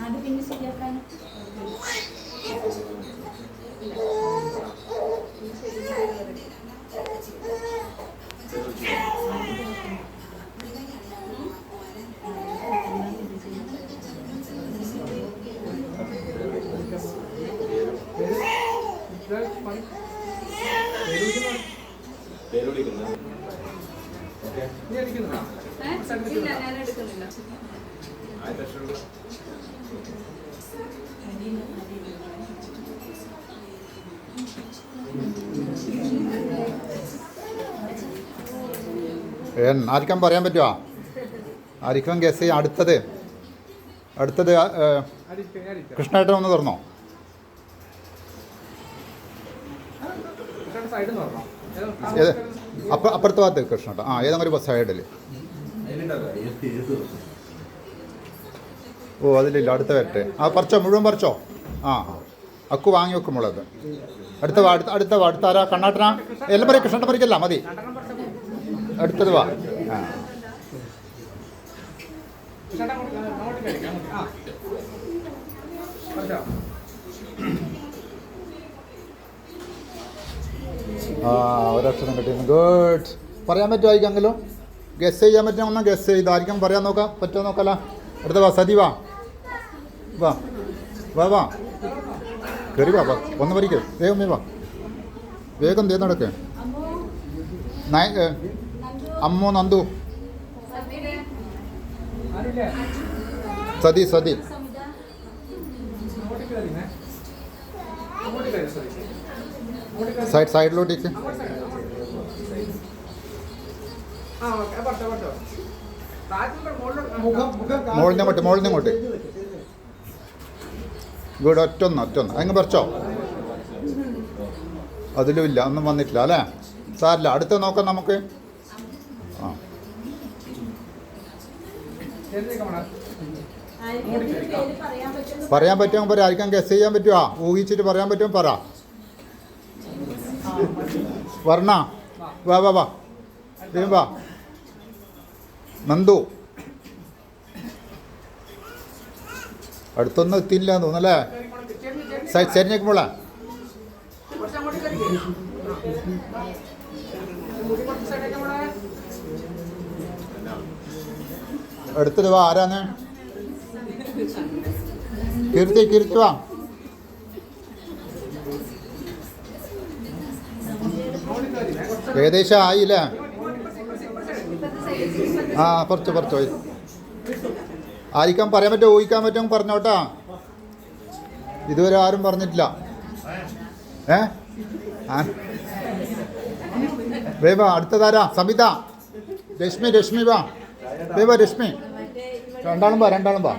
അത് പിന്നെ ശരിയാക്കാൻ ഇല്ല, ഞാൻ എടുക്കുന്നില്ല. ആർക്കും പറയാൻ പറ്റുമോ? ആർക്കും ഗസ് ചെയ്യാം. അടുത്തത് കൃഷ്ണേട്ടൻ ഒന്ന് തുറന്നോ. അപ്പുറത്തെ ഭാഗത്ത് കൃഷ്ണേട്ടൻ. ഏതെങ്കിലും ഒരു സൈഡിൽ. ഓ അതിലില്ല, അടുത്ത വരട്ടെ. പറിച്ചോ, മുഴുവൻ പറിച്ചോ. അക്കു വാങ്ങി വെക്കുമ്പോഴത് അടുത്ത ആരാ? കണ്ണാട്ടനാ? എല്ലാം പറയും. കൃഷ്ണേട്ടൻ പറിക്കല്ല, മതി. അടുത്തത് വാ. ഒരക്ഷരം കിട്ടിയിരുന്നു. ഗുഡ്. പറയാൻ പറ്റുമോ ആയിരിക്കെങ്കിലും? ഗസ് ചെയ്യാൻ പറ്റുമോ? ഒന്ന് ഗസ് ചെയ്ത് ആയിരിക്കും പറയാൻ നോക്കാം. പറ്റുമോ നോക്കല്ല. അടുത്ത വാ. സതി വാ വാ വാ വാ കയറി വാ. ഒന്ന് പറിക്കും. വേഗം വാ. വേഗം തേ നടക്ക്. അമ്മു, നന്ദു, സതി സൈഡിലോട്ടേക്ക്. മോളിനിങ്ങോട്ട്. ഗുഡ്. ഒറ്റൊന്ന് അങ്ങ് പറിച്ചോ. അതിലും ഇല്ല, ഒന്നും വന്നിട്ടില്ല അല്ലേ? സാരില്ല, അടുത്ത നോക്കാം നമുക്ക്. പറയാൻ പറ്റുമോ? പറയാം. ആർക്കും ഗസ് ചെയ്യാൻ പറ്റുമോ? ഊഹിച്ചിട്ട് പറയാൻ പറ്റുമോ? പറ. വർണ്ണ വാ വാ വാ. വാ. നന്ദു. അടുത്തൊന്നും എത്തിയില്ല തോന്നല്ലേ? ശരിഞ്ഞേക്കുമ്പോളാ. അടുത്തത് വാ. ആരാന്ന്? കീർത്തി വാ. ഏകദേശം ആയില്ലേ? പറിച്ചോ. ആയിരിക്കാൻ പറയാൻ പറ്റുമോ? ഊഹിക്കാൻ പറ്റുമോ? പറഞ്ഞോട്ടാ. ഇതുവരെ ആരും പറഞ്ഞിട്ടില്ല. വേവാ. അടുത്തതാരാ? സമിത. രശ്മി വാ. വേവാ രശ്മി. രണ്ടാളും വാ.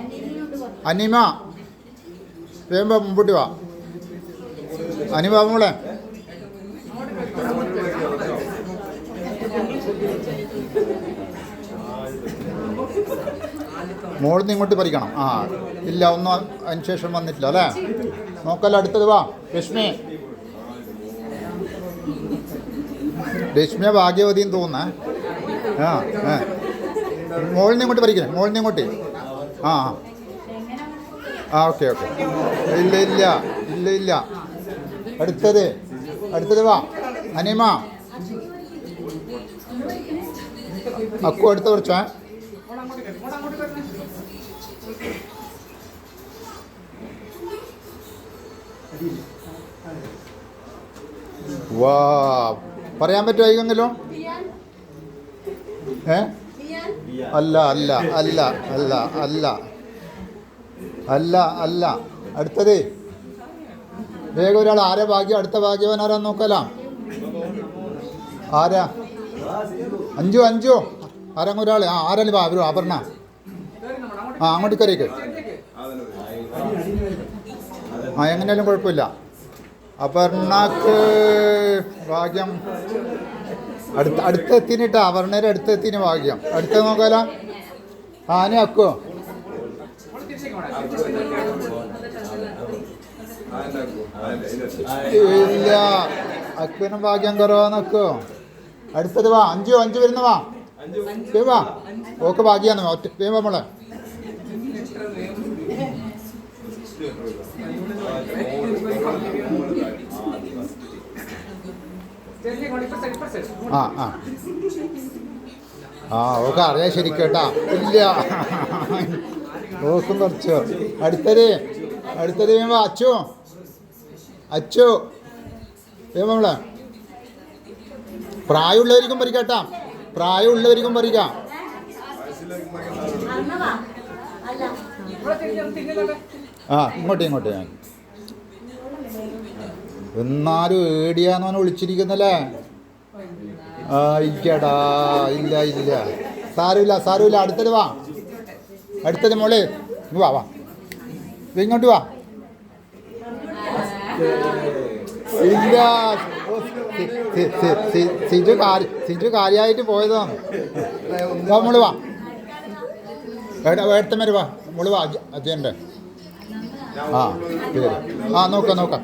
അനിമ വേമ്പ. മുമ്പോട്ട് വാ. അനിമ മോളെ. മോളിൽ നിന്ന് ഇങ്ങോട്ട് പറിക്കണം. ഇല്ല, ഒന്നും അതിന് ശേഷം വന്നിട്ടില്ല അല്ലേ? നോക്കല്ല. അടുത്തത് വാ. രശ്മിയ ഭാഗ്യവതിന്ന് തോന്നുന്നേ. മോളിൽ നിന്ന് ഇങ്ങോട്ട് പറിക്കണേ. മോളിൽ നിന്ന് ഇങ്ങോട്ട്. ഓക്കെ. ഇല്ല. അടുത്തത് വാ. അനിമ. അക്കു അടുത്ത കുറച്ചാ. വാ. പറയാൻ പറ്റുമോ ആയിക്കെങ്കിലും? അല്ല. അടുത്തത് വേഗം ഒരാൾ. ആരാ ഭാഗ്യം? അടുത്ത ഭാഗ്യവൻ ആരാന്ന് നോക്കലാം. ആരാ? അഞ്ചു. ആരെങ്കിലും ഒരാൾ ആരാലും വാ അവരും അപർണ അങ്ങോട്ട് കയറിയേക്ക് എങ്ങനെയാലും കുഴപ്പമില്ല അപർണക്ക് ഭാഗ്യം അടുത്തെത്തിനിട്ടാ അപർണയുടെ അടുത്തെത്തിന് ഭാഗ്യം അടുത്ത നോക്കാലോ ആനെ അക്കോ ഇല്ല അക്കുവിനും ഭാഗ്യം കുറവാന്നൊക്കോ അടുത്തത് വാ അഞ്ചു വരുന്ന വാ വാ ഓക്ക് ഭാഗ്യാന്ന് ഒറ്റ നമ്മളെ ഓക്കെ അറിയാം ശരിക്കും കേട്ടാ ഇല്ല ഓക്കും കുറച്ചോ അടുത്തത് വേമ്പ അച്ചു നമ്മളെ പ്രായമുള്ളവർക്കും പറിക്കാട്ടാ പ്രായമുള്ളവർക്കും പറിക്കാം ഇങ്ങോട്ട് എന്നാലും ഏടിയാന്ന് വിളിച്ചിരിക്കുന്നല്ലേ ഇല്ലടാ ഇല്ല സാരമില്ല അടുത്തത് വാ അടുത്തത് മോളെ വാ ഇങ്ങോട്ട് വാ ഇല്ല സിജു കാര്യമായിട്ട് പോയതാണ് മോള് വാ വേട്ടമേര് വാ മോള് വാ അജയൻ്റെ നോക്കാം